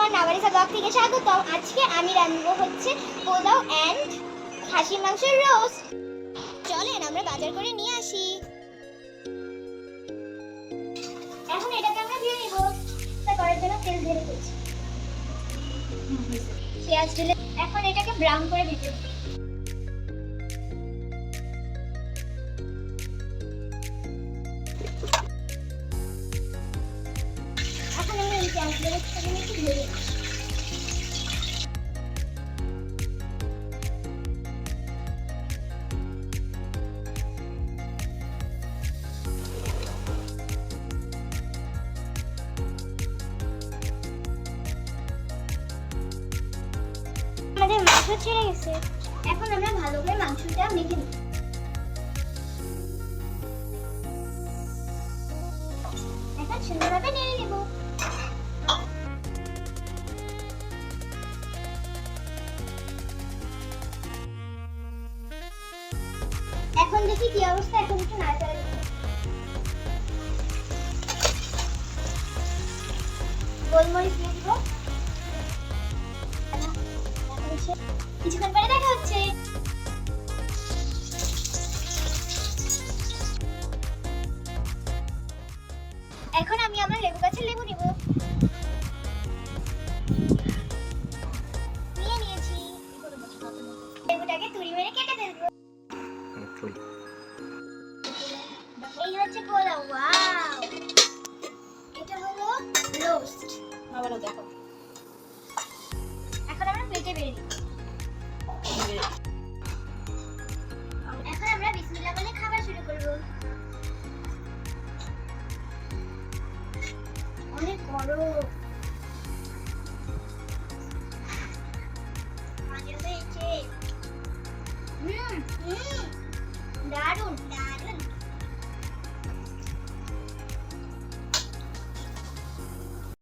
আমার নাবালিকা ব্লগ থেকে স্বাগতম। আজকে আমি রান্নাবো হচ্ছে পোলাও এন্ড খাসির মাংসের রোস্ট। চলেন আমরা বাজার করে নিয়ে আসি। এখন এটাকে আমরা ভেজে নিব। তা করার জন্য তেল ঢেলে দিচ্ছি, পেঁয়াজ ঢেলে এখন এটাকে ব্রাউন করে ভেজে নেব। এখন আমরা এই পেঁয়াজগুলো একটু ভেজে নেব। আমাদের মাংস ছেড়ে গেছে, এখন আমরা ভালো করে মাংসটা মেখে নেব। এখন সুন্দরভাবে নেড়ে নেব। এখন দেখি কি অবস্থা, এখন একটু নাড়াচাড়া দেব। গোলমরিচ দিয়ে দিব। কিছুক্ষণ পরে দেখা হচ্ছে। এখন আমি আমার লেবু গাছের লেবু নিব। নিয়ে নিয়েছি, লেবুটাকে তুড়ি মেরে কেটে দেব। এই হচ্ছে পোলাও। ওয়াও, এটা হলো রোস্ট। আবারও দেখো। এখন আমরা প্লেটে বেড়ে নিব। এখন আমরা বিসমিল্লাহ বলে খাবার শুরু করব। অনেক বড় মজা হয়েছে। দারুণ দারুণ।